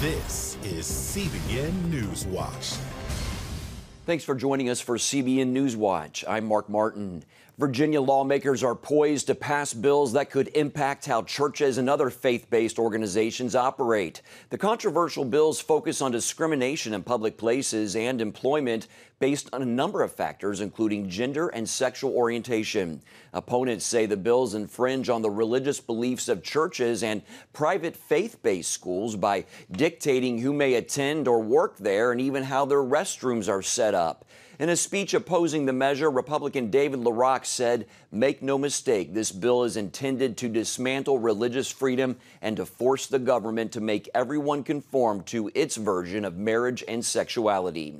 This is CBN NewsWatch. Thanks for joining us for CBN NewsWatch. I'm Mark Martin. Virginia lawmakers are poised to pass bills that could impact how churches and other faith-based organizations operate. The controversial bills focus on discrimination in public places and employment based on a number of factors, including gender and sexual orientation. Opponents say the bills infringe on the religious beliefs of churches and private faith-based schools by dictating who may attend or work there and even how their restrooms are set up. In a speech opposing the measure, Republican David LaRock said, "Make no mistake, this bill is intended to dismantle religious freedom and to force the government to make everyone conform to its version of marriage and sexuality."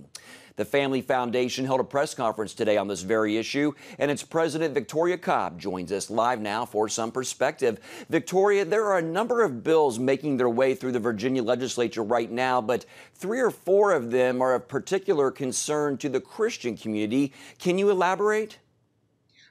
The Family Foundation held a press conference today on this very issue, and its president, Victoria Cobb, joins us live now for some perspective. Victoria, there are a number of bills making their way through the Virginia legislature right now, but 3 or 4 of them are of particular concern to the Christian community. Can you elaborate?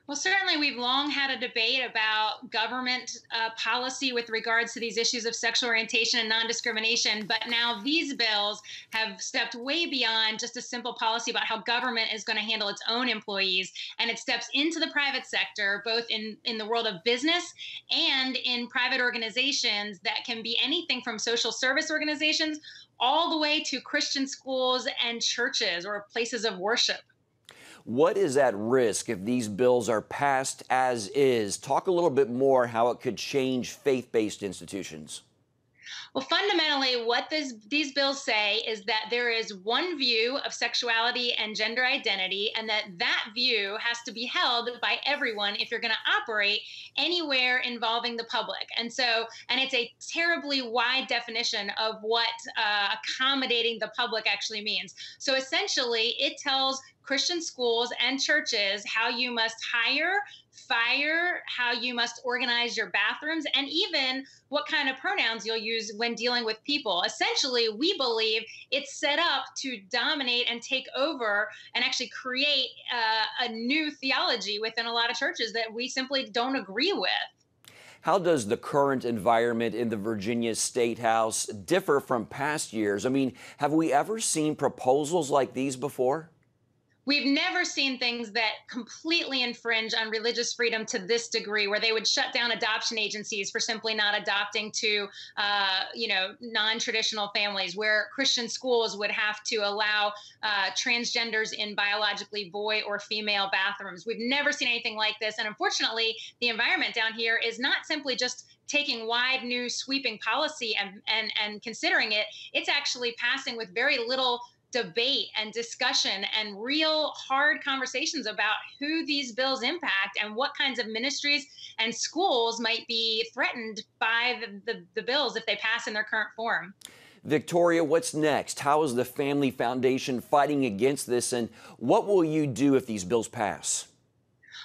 Well, certainly we've long had a debate about government policy with regards to these issues of sexual orientation and non-discrimination, but now these bills have stepped way beyond just a simple policy about how government is going to handle its own employees, and it steps into the private sector, both in the world of business and in private organizations that can be anything from social service organizations all the way to Christian schools and churches or places of worship. What is at risk if these bills are passed as is? Talk a little bit more how it could change faith-based institutions. Well, fundamentally, what these bills say is that there is one view of sexuality and gender identity, and that view has to be held by everyone if you're going to operate anywhere involving the public. And it's a terribly wide definition of what accommodating the public actually means. So essentially, it tells Christian schools and churches how you must hire, fire, how you must organize your bathrooms, and even what kind of pronouns you'll use when dealing with people. Essentially, we believe it's set up to dominate and take over and actually create a new theology within a lot of churches that we simply don't agree with. How does the current environment in the Virginia State House differ from past years? I mean, have we ever seen proposals like these before? We've never seen things that completely infringe on religious freedom to this degree, where they would shut down adoption agencies for simply not adopting to, non-traditional families, where Christian schools would have to allow transgenders in biologically boy or female bathrooms. We've never seen anything like this. And unfortunately, the environment down here is not simply just taking wide, new, sweeping policy and considering it. It's actually passing with very little debate and discussion and real hard conversations about who these bills impact and what kinds of ministries and schools might be threatened by the bills if they pass in their current form. Victoria, what's next? How is the Family Foundation fighting against this, and what will you do if these bills pass?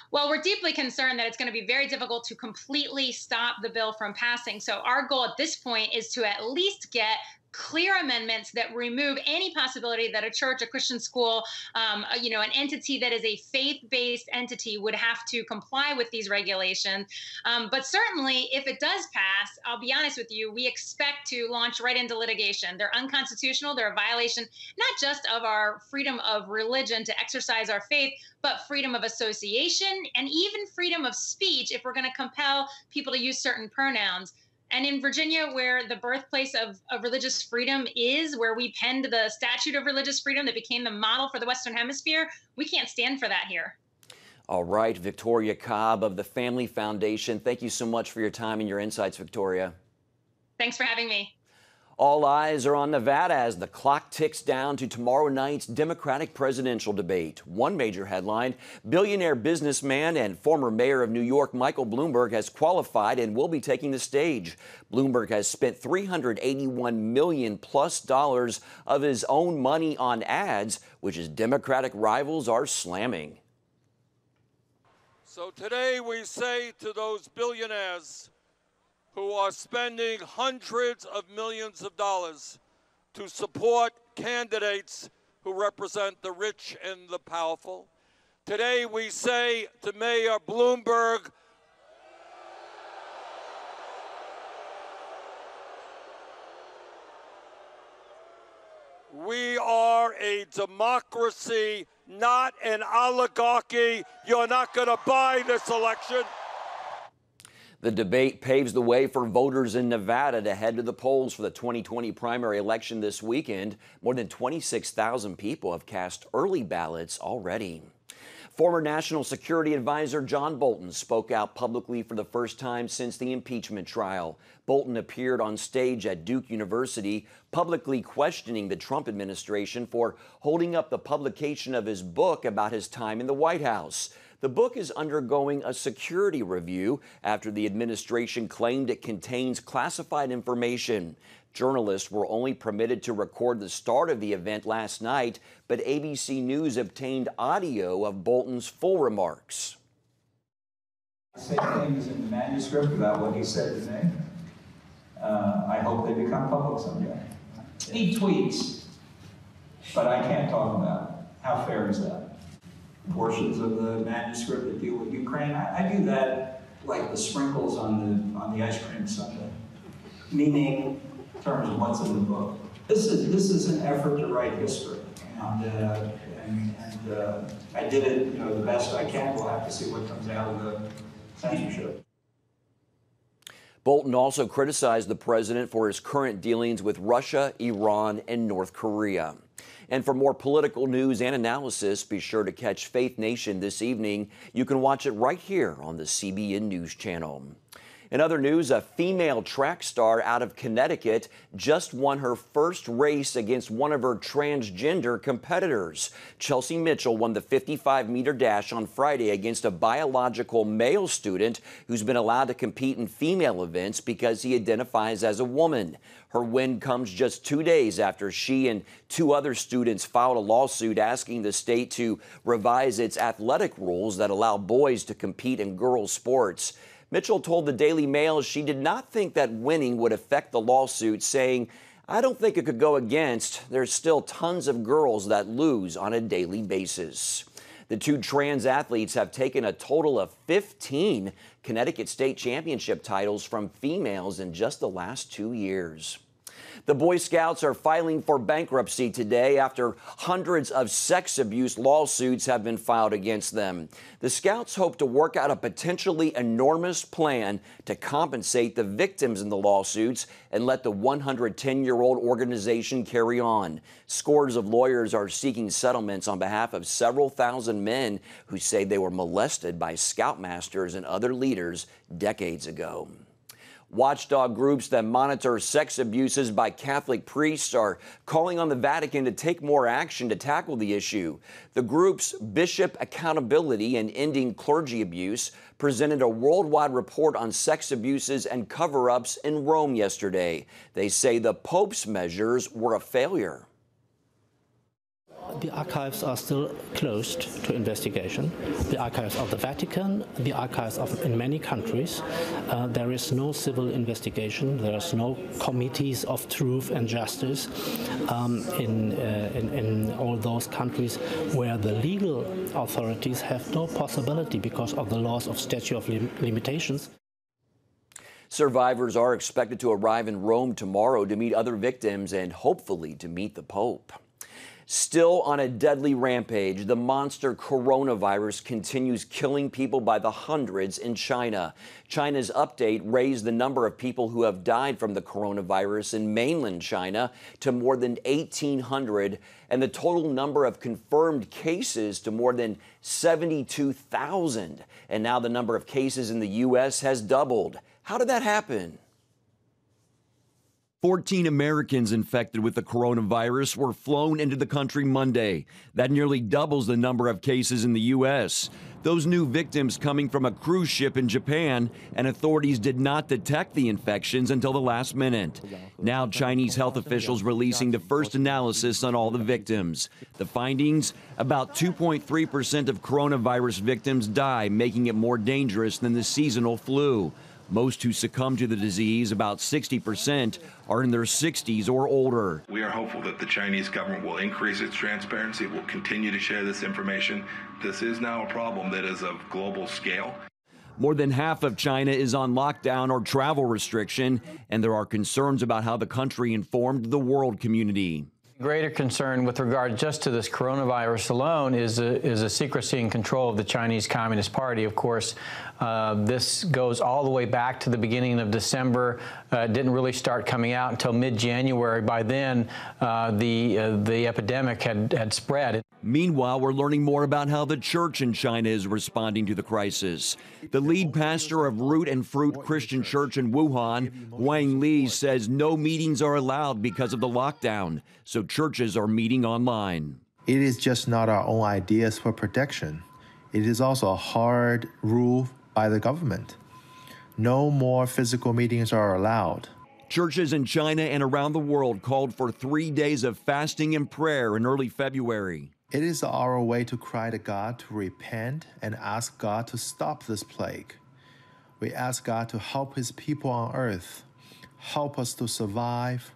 Well, we're deeply concerned that it's going to be very difficult to completely stop the bill from passing. So our goal at this point is to at least get clear amendments that remove any possibility that a church, a Christian school, an entity that is a faith-based entity would have to comply with these regulations. But certainly, if it does pass, I'll be honest with you, we expect to launch right into litigation. They're unconstitutional. They're a violation not just of our freedom of religion to exercise our faith, but freedom of association and even freedom of speech if we're going to compel people to use certain pronouns. And in Virginia, where the birthplace of religious freedom is, where we penned the statute of religious freedom that became the model for the Western Hemisphere, we can't stand for that here. All right, Victoria Cobb of the Family Foundation, thank you so much for your time and your insights, Victoria. Thanks for having me. All eyes are on Nevada as the clock ticks down to tomorrow night's Democratic presidential debate. One major headline, billionaire businessman and former mayor of New York, Michael Bloomberg, has qualified and will be taking the stage. Bloomberg has spent $381 million plus of his own money on ads, which his Democratic rivals are slamming. So today we say to those billionaires who are spending hundreds of millions of dollars to support candidates who represent the rich and the powerful. Today we say to Mayor Bloomberg, We are a democracy, not an oligarchy. You're not going to buy this election. The debate paves the way for voters in Nevada to head to the polls for the 2020 primary election this weekend. More than 26,000 people have cast early ballots already. Former National Security Advisor John Bolton spoke out publicly for the first time since the impeachment trial. Bolton appeared on stage at Duke University, publicly questioning the Trump administration for holding up the publication of his book about his time in the White House. The book is undergoing a security review after the administration claimed it contains classified information. Journalists were only permitted to record the start of the event last night, but ABC News obtained audio of Bolton's full remarks. I say things in the manuscript about what he said to me. I hope they become public someday. He tweets, but I can't talk about it. How fair is that? Portions of the manuscript that deal with Ukraine, I do that like the sprinkles on the ice cream sundae, meaning in terms of what's in the book. This is an effort to write history, and I did it, the best I can. We'll have to see what comes out of the censorship. Bolton also criticized the president for his current dealings with Russia, Iran, and North Korea. And for more political news and analysis, be sure to catch Faith Nation this evening. You can watch it right here on the CBN News Channel. In other news, a female track star out of Connecticut just won her first race against one of her transgender competitors. Chelsea Mitchell won the 55-meter dash on Friday against a biological male student who's been allowed to compete in female events because he identifies as a woman. Her win comes just 2 days after she and two other students filed a lawsuit asking the state to revise its athletic rules that allow boys to compete in girls' sports. Mitchell told the Daily Mail she did not think that winning would affect the lawsuit, saying, "I don't think it could go against. There's still tons of girls that lose on a daily basis." The two trans athletes have taken a total of 15 Connecticut state championship titles from females in just the last 2 years. The Boy Scouts are filing for bankruptcy today after hundreds of sex abuse lawsuits have been filed against them. The Scouts hope to work out a potentially enormous plan to compensate the victims in the lawsuits and let the 110-year-old organization carry on. Scores of lawyers are seeking settlements on behalf of several thousand men who say they were molested by scoutmasters and other leaders decades ago. Watchdog groups that monitor sex abuses by Catholic priests are calling on the Vatican to take more action to tackle the issue. The groups Bishop Accountability and Ending Clergy Abuse presented a worldwide report on sex abuses and cover-ups in Rome yesterday. They say the Pope's measures were a failure. The archives are still closed to investigation. The archives of the Vatican, the archives in many countries. There is no civil investigation. There is no committees of truth and justice in all those countries where the legal authorities have no possibility because of the laws of statute of limitations. Survivors are expected to arrive in Rome tomorrow to meet other victims and hopefully to meet the Pope. Still on a deadly rampage, the monster coronavirus continues killing people by the hundreds in China. China's update raised the number of people who have died from the coronavirus in mainland China to more than 1,800, and the total number of confirmed cases to more than 72,000. And now the number of cases in the U.S. has doubled. How did that happen? 14 Americans infected with the coronavirus were flown into the country Monday. That nearly doubles the number of cases in the U.S. Those new victims coming from a cruise ship in Japan, and authorities did not detect the infections until the last minute. Now Chinese health officials releasing the first analysis on all the victims. The findings, about 2.3% of coronavirus victims die, making it more dangerous than the seasonal flu. Most who succumb to the disease, about 60%, are in their 60s or older. We are hopeful that the Chinese government will increase its transparency, will continue to share this information. This is now a problem that is of global scale. More than half of China is on lockdown or travel restriction, and there are concerns about how the country informed the world community. Greater concern with regard just to this coronavirus alone is a secrecy and control of the Chinese Communist Party. Of course, this goes all the way back to the beginning of December. Didn't really start coming out until mid-January. By then, the epidemic had spread. Meanwhile, we're learning more about how the church in China is responding to the crisis. The lead pastor of Root and Fruit Christian Church in Wuhan, Wang Li, says no meetings are allowed because of the lockdown, so churches are meeting online. It is just not our own ideas for protection. It is also a hard rule by the government. No more physical meetings are allowed. Churches in China and around the world called for 3 days of fasting and prayer in early February. It is our way to cry to God to repent and ask God to stop this plague. We ask God to help His people on earth, help us to survive.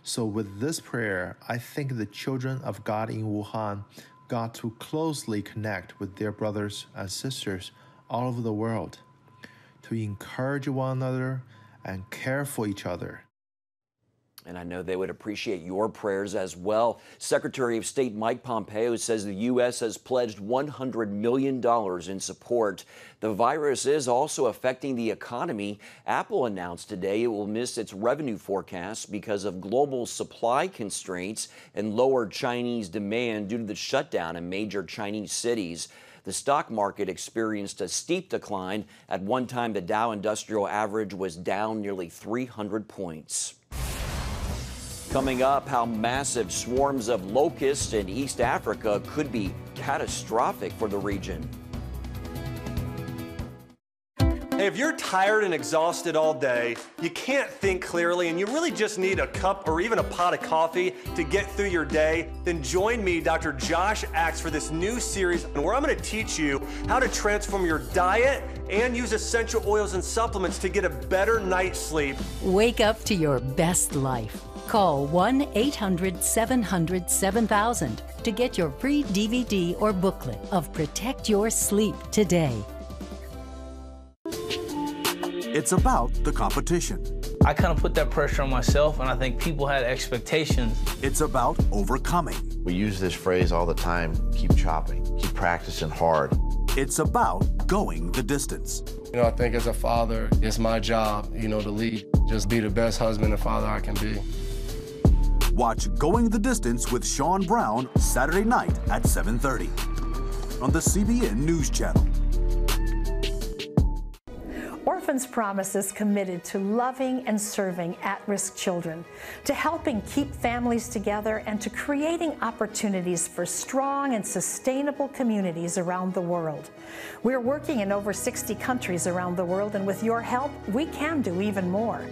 So with this prayer, I think the children of God in Wuhan got to closely connect with their brothers and sisters all over the world, to encourage one another and care for each other. And I know they would appreciate your prayers as well. Secretary of State Mike Pompeo says the U.S. has pledged $100 million in support. The virus is also affecting the economy. Apple announced today it will miss its revenue forecast because of global supply constraints and lower Chinese demand due to the shutdown in major Chinese cities. The stock market experienced a steep decline. At one time, the Dow Industrial Average was down nearly 300 points. Coming up, how massive swarms of locusts in East Africa could be catastrophic for the region. Hey, if you're tired and exhausted all day, you can't think clearly, and you really just need a cup or even a pot of coffee to get through your day, then join me, Dr. Josh Axe, for this new series where I'm going to teach you how to transform your diet and use essential oils and supplements to get a better night's sleep. Wake up to your best life. Call 1-800-700-7000 to get your free DVD or booklet of Protect Your Sleep today. It's about the competition. I kind of put that pressure on myself, and I think people had expectations. It's about overcoming. We use this phrase all the time, keep chopping, keep practicing hard. It's about going the distance. I think as a father, it's my job, to lead, just be the best husband and father I can be. Watch Going the Distance with Sean Brown Saturday night at 7:30 on the CBN News Channel. Orphans Promise is committed to loving and serving at-risk children, to helping keep families together, and to creating opportunities for strong and sustainable communities around the world. We're working in over 60 countries around the world, and with your help, we can do even more.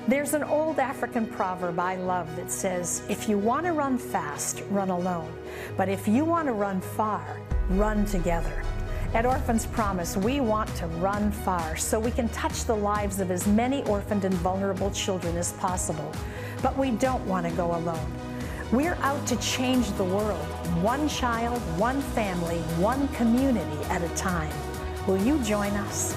There's an old African proverb I love that says, if you want to run fast, run alone. But if you want to run far, run together. At Orphans Promise, we want to run far so we can touch the lives of as many orphaned and vulnerable children as possible. But we don't want to go alone. We're out to change the world, one child, one family, one community at a time. Will you join us?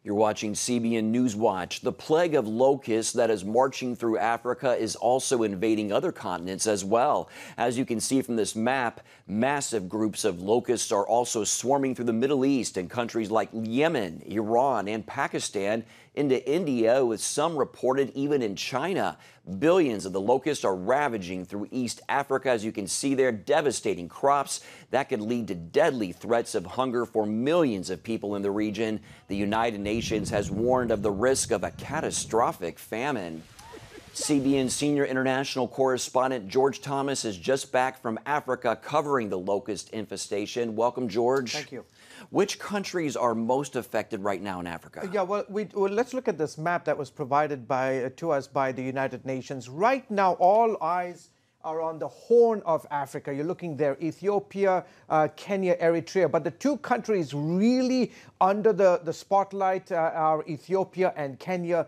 You're watching CBN NewsWatch. The plague of locusts that is marching through Africa is also invading other continents as well. As you can see from this map, massive groups of locusts are also swarming through the Middle East and countries like Yemen, Iran, and Pakistan into India, with some reported even in China. Billions of the locusts are ravaging through East Africa, as you can see there, devastating crops that could lead to deadly threats of hunger for millions of people in the region. The United Nations has warned of the risk of a catastrophic famine. CBN senior international correspondent George Thomas is just back from Africa covering the locust infestation. Welcome, George. Thank you. Which countries are most affected right now in Africa? Yeah, well, let's look at this map that was provided to us by the United Nations. Right now, all eyes are on the Horn of Africa. You're looking there, Ethiopia, Kenya, Eritrea. But the two countries really under the spotlight are Ethiopia and Kenya.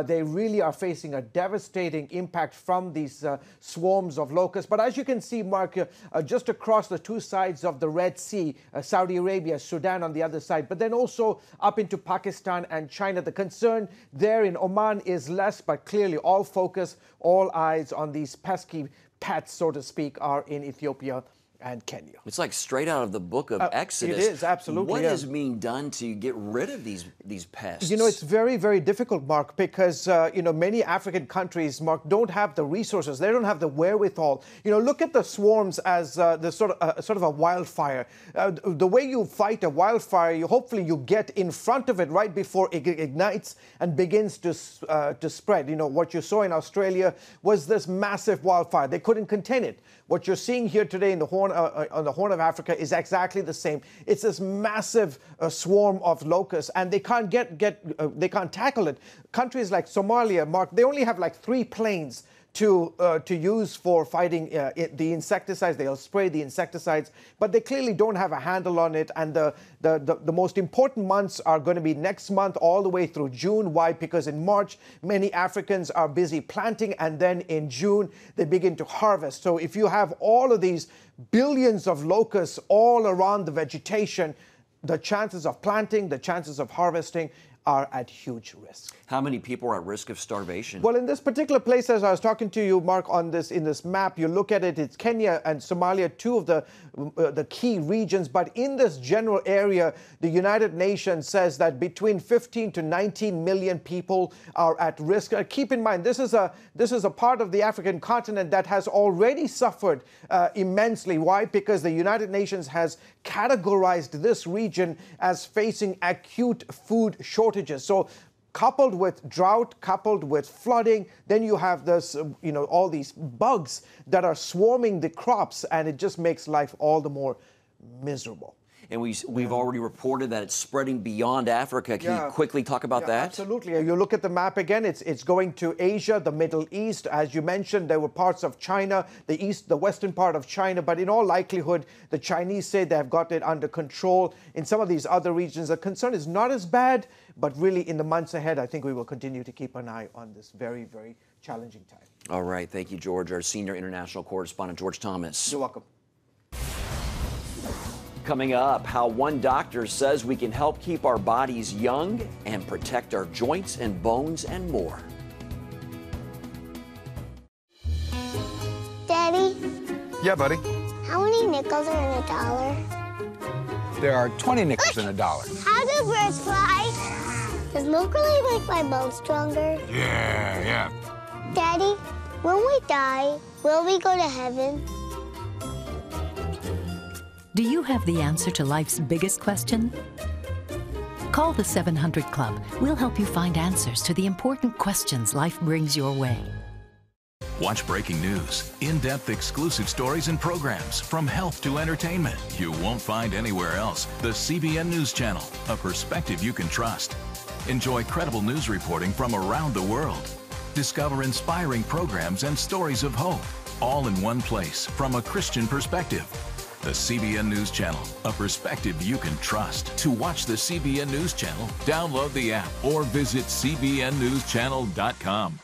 They really are facing a devastating impact from these swarms of locusts. But as you can see, Mark, just across the two sides of the Red Sea, Saudi Arabia, Sudan on the other side, but then also up into Pakistan and China. The concern there in Oman is less, but clearly all focus, all eyes on these pesky pets, so to speak, are in Ethiopia and Kenya. It's like straight out of the book of Exodus. It is, absolutely. What is being done to get rid of these pests? You know, it's very, very difficult, Mark, because, many African countries, Mark, don't have the resources. They don't have the wherewithal. Look at the swarms as the sort of a wildfire. The way you fight a wildfire, hopefully you get in front of it right before it ignites and begins to spread. What you saw in Australia was this massive wildfire. They couldn't contain it. What you're seeing here today in the Horn on the Horn of Africa is exactly the same. It's this massive swarm of locusts, and they can't they can't tackle it. Countries like Somalia, Mark, they only have like 3 planes to use for fighting the insecticides. They'll spray the insecticides, but they clearly don't have a handle on it. And the most important months are going to be next month all the way through June. Why? Because in March, many Africans are busy planting, and then in June, they begin to harvest. So if you have all of these billions of locusts all around the vegetation, the chances of planting, the chances of harvesting are at huge risk. How many people are at risk of starvation? Well, in this particular place, as I was talking to you, Mark, in this map, you look at it, it's Kenya and Somalia, two of the key regions. But in this general area, the United Nations says that between 15 to 19 million people are at risk. Keep in mind, this is a part of the African continent that has already suffered immensely. Why? Because the United Nations has categorized this region as facing acute food shortages. So coupled with drought, coupled with flooding, then you have this, all these bugs that are swarming the crops, and it just makes life all the more miserable. And we've already reported that it's spreading beyond Africa. Can you quickly talk about that? Absolutely. You look at the map again, it's going to Asia, the Middle East. As you mentioned, there were parts of China, the western part of China, but in all likelihood, the Chinese say they have got it under control. In some of these other regions, the concern is not as bad, but really in the months ahead, I think we will continue to keep an eye on this very, very challenging time. All right. Thank you, George. Our senior international correspondent, George Thomas. You're welcome. Coming up, how one doctor says we can help keep our bodies young and protect our joints and bones and more. Daddy? Yeah, buddy? How many nickels are in a dollar? There are 20 nickels in a dollar. How do birds fly? Does milk really make my bones stronger? Yeah. Daddy, when we die, will we go to heaven? Do you have the answer to life's biggest question? Call the 700 Club. We'll help you find answers to the important questions life brings your way. Watch breaking news, in-depth exclusive stories and programs from health to entertainment you won't find anywhere else. The CBN News Channel, a perspective you can trust. Enjoy credible news reporting from around the world. Discover inspiring programs and stories of hope, all in one place from a Christian perspective. The CBN News Channel, a perspective you can trust. To watch the CBN News Channel, download the app or visit cbnnewschannel.com.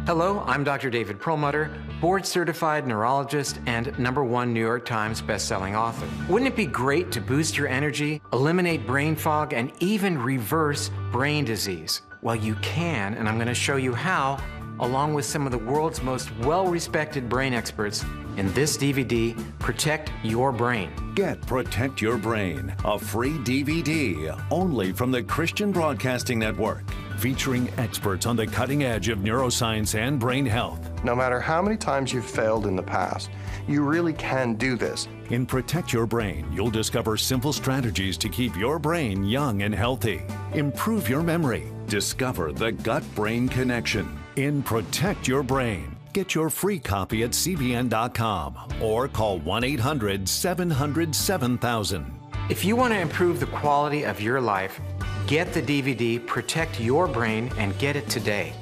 Hello, I'm Dr. David Perlmutter, board-certified neurologist and #1 New York Times bestselling author. Wouldn't it be great to boost your energy, eliminate brain fog, and even reverse brain disease? Well, you can, and I'm going to show you how, along with some of the world's most well-respected brain experts, in this DVD, Protect Your Brain. Get Protect Your Brain, a free DVD only from the Christian Broadcasting Network, featuring experts on the cutting edge of neuroscience and brain health. No matter how many times you've failed in the past, you really can do this. In Protect Your Brain, you'll discover simple strategies to keep your brain young and healthy. Improve your memory. Discover the gut-brain connection. In Protect Your Brain. Get your free copy at cbn.com or call 1-800-700-7000. If you want to improve the quality of your life, get the DVD Protect Your Brain and get it today.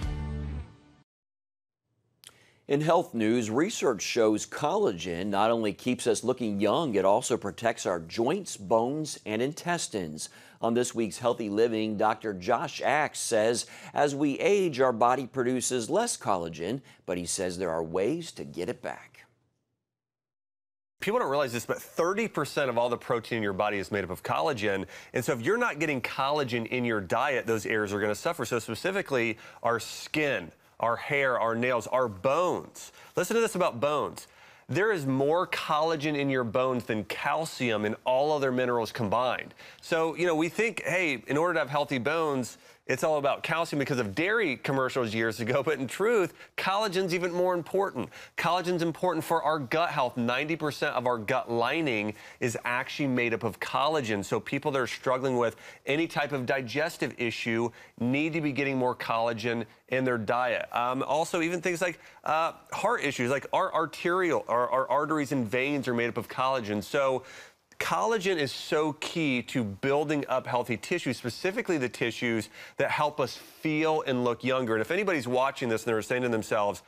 In health news, research shows collagen not only keeps us looking young, it also protects our joints, bones, and intestines. On this week's Healthy Living, Dr. Josh Axe says as we age, our body produces less collagen, but he says there are ways to get it back. People don't realize this, but 30% of all the protein in your body is made up of collagen. And so if you're not getting collagen in your diet, those areas are going to suffer. So specifically, our skin, our hair, our nails, our bones. Listen to this about bones. There is more collagen in your bones than calcium and all other minerals combined. So, we think, hey, in order to have healthy bones, it's all about calcium because of dairy commercials years ago. But in truth, collagen's even more important. Collagen's important for our gut health. 90% of our gut lining is actually made up of collagen. So people that are struggling with any type of digestive issue need to be getting more collagen in their diet. Also, even things like heart issues, like our arteries and veins are made up of collagen. So collagen is so key to building up healthy tissues, specifically the tissues that help us feel and look younger. And if anybody's watching this and they're saying to themselves,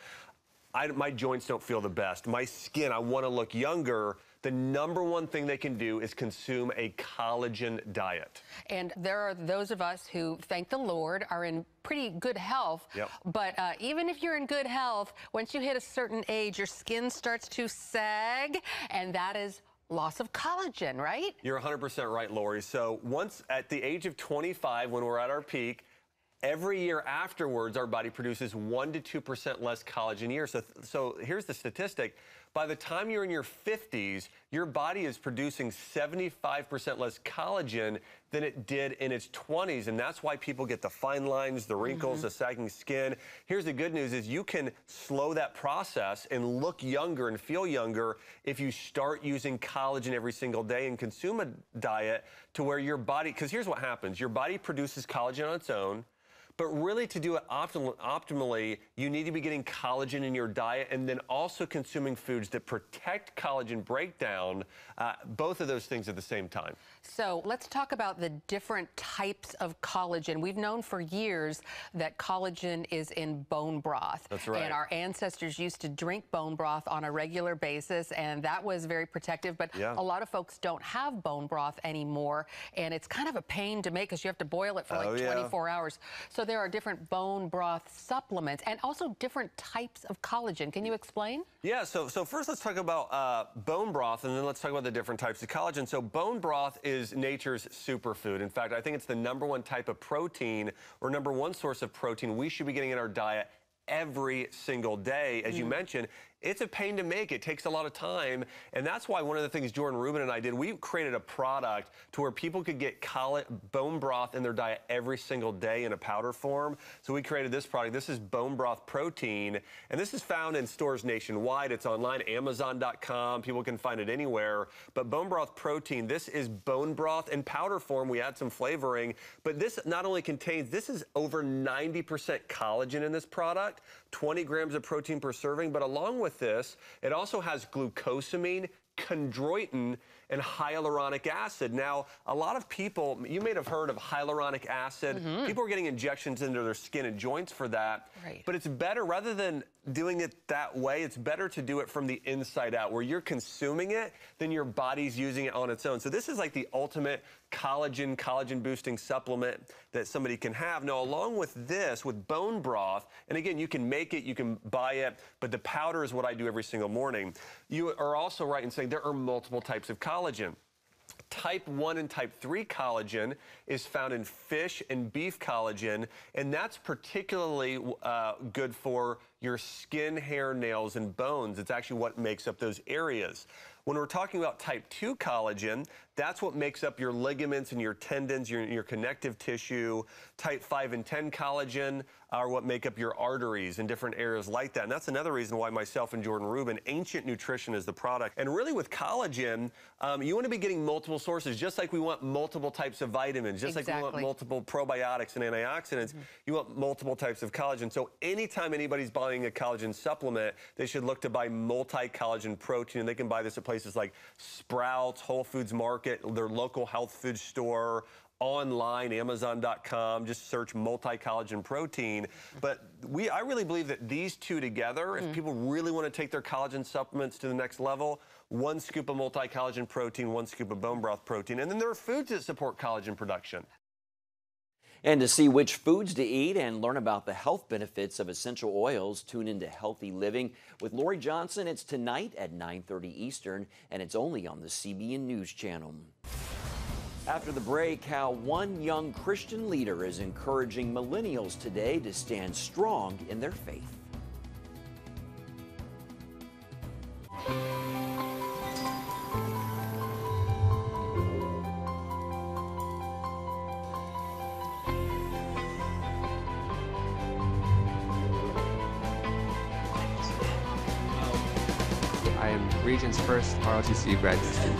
my joints don't feel the best, my skin, I want to look younger, the number one thing they can do is consume a collagen diet. And there are those of us who, thank the Lord, are in pretty good health. Yep. But even if you're in good health, once you hit a certain age, your skin starts to sag, and that is loss of collagen, right? You're 100% right, Lori. So once at the age of 25, when we're at our peak, every year afterwards, our body produces 1 to 2% less collagen a year. So here's the statistic. By the time you're in your 50s, your body is producing 75% less collagen than it did in its 20s. And that's why people get the fine lines, the wrinkles, the sagging skin. Here's the good news is you can slow that process and look younger and feel younger if you start using collagen every single day and consume a diet to where your body, because here's what happens. Your body produces collagen on its own. But really, to do it optimally, you need to be getting collagen in your diet and then also consuming foods that protect collagen breakdown, both of those things at the same time. So let's talk about the different types of collagen. We've known for years that collagen is in bone broth. That's right. And our ancestors used to drink bone broth on a regular basis, and that was very protective. But a lot of folks don't have bone broth anymore, and it's kind of a pain to make because you have to boil it for like 24 hours. So there are different bone broth supplements and also different types of collagen. Can you explain? Yeah, so first let's talk about bone broth, and then let's talk about the different types of collagen. So bone broth is nature's superfood. In fact, I think it's the #1 type of protein or #1 source of protein we should be getting in our diet every single day. As you mentioned, it's a pain to make. It takes a lot of time. And that's why one of the things Jordan Rubin and I did, we created a product to where people could get bone broth in their diet every single day in a powder form. So we created this product. This is bone broth protein. And this is found in stores nationwide. It's online, Amazon.com. People can find it anywhere. But bone broth protein, this is bone broth in powder form. We add some flavoring. But this not only contains, this is over 90% collagen in this product, 20 grams of protein per serving. But along with this, it also has glucosamine, chondroitin, and hyaluronic acid. Now, a lot of people, you may have heard of hyaluronic acid. People are getting injections into their skin and joints for that. Right. But it's better, rather than doing it that way, it's better to do it from the inside out, where you're consuming it, then your body's using it on its own. So this is like the ultimate collagen boosting supplement that somebody can have. Now, along with this, with bone broth, and again, you can make it, you can buy it, but the powder is what I do every single morning. You are also right in saying there are multiple types of collagen. Type 1 and type 3 collagen is found in fish and beef collagen, and that's particularly good for your skin, hair, nails, and bones. It's actually what makes up those areas. When we're talking about type 2 collagen, that's what makes up your ligaments and your tendons, your connective tissue. Type 5 and 10 collagen are what make up your arteries and different areas like that. And that's another reason why myself and Jordan Rubin, Ancient Nutrition is the product. And really with collagen, you want to be getting multiple sources, just like we want multiple types of vitamins, just like we want multiple probiotics and antioxidants, you want multiple types of collagen. So anytime anybody's buying a collagen supplement, they should look to buy multi-collagen protein, and they can buy this at places like Sprouts, Whole Foods Market, their local health food store, online, Amazon.com, just search multi-collagen protein. But I really believe that these two together, if people really want to take their collagen supplements to the next level, 1 scoop of multi-collagen protein, 1 scoop of bone broth protein. And then there are foods that support collagen production. And to see which foods to eat and learn about the health benefits of essential oils, tune into Healthy Living with Lori Johnson. It's tonight at 9:30 Eastern, and it's only on the CBN News Channel. After the break, how one young Christian leader is encouraging millennials today to stand strong in their faith. I am Region's first ROTC graduate student.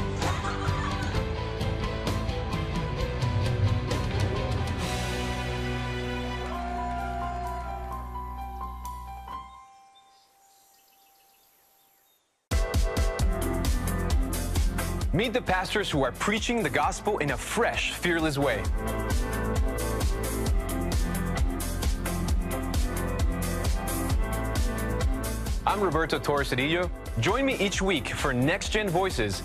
Meet the pastors who are preaching the gospel in a fresh, fearless way. I'm Roberto Torres-Cedillo. Join me each week for Next Gen Voices.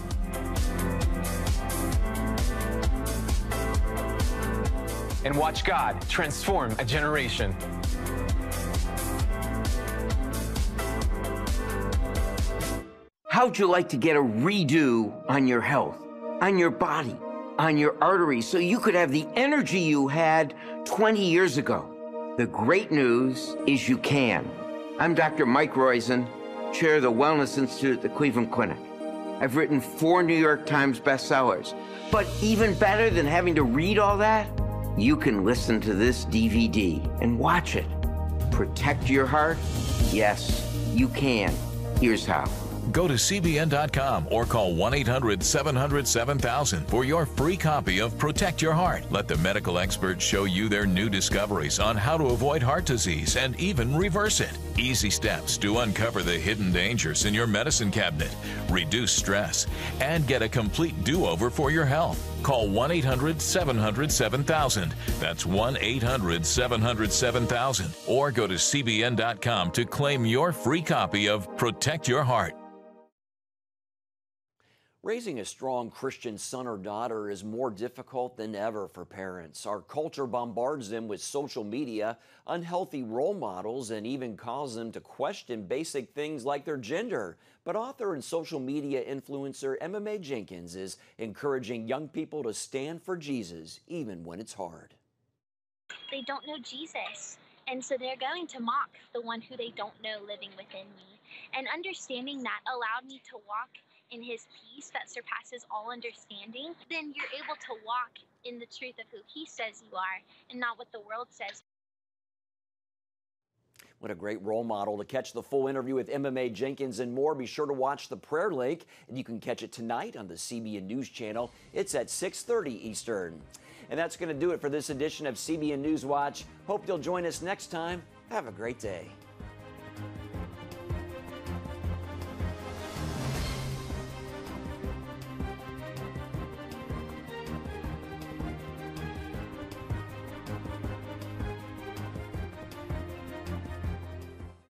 And watch God transform a generation. How'd you like to get a redo on your health, on your body, on your arteries, so you could have the energy you had 20 years ago? The great news is you can. I'm Dr. Mike Roizen, chair of the Wellness Institute at the Cleveland Clinic. I've written 4 New York Times bestsellers. But even better than having to read all that, you can listen to this DVD and watch it. Protect your heart? Yes, you can. Here's how. Go to CBN.com or call 1-800-700-7000 for your free copy of Protect Your Heart. Let the medical experts show you their new discoveries on how to avoid heart disease and even reverse it. Easy steps to uncover the hidden dangers in your medicine cabinet, reduce stress, and get a complete do-over for your health. Call 1-800-700-7000. That's 1-800-700-7000. Or go to CBN.com to claim your free copy of Protect Your Heart. Raising a strong Christian son or daughter is more difficult than ever for parents. Our culture bombards them with social media, unhealthy role models, and even causes them to question basic things like their gender. But author and social media influencer MMA Jenkins is encouraging young people to stand for Jesus, even when it's hard. They don't know Jesus, and so they're going to mock the one who they don't know living within me. And understanding that allowed me to walk in his peace that surpasses all understanding. Then you're able to walk in the truth of who he says you are and not what the world says. What a great role model. To catch the full interview with MMA Jenkins and more, be sure to watch the prayer link, and you can catch it tonight on the CBN News Channel. It's at 6:30 Eastern. And that's going to do it for this edition of CBN News Watch. Hope you'll join us next time. Have a great day.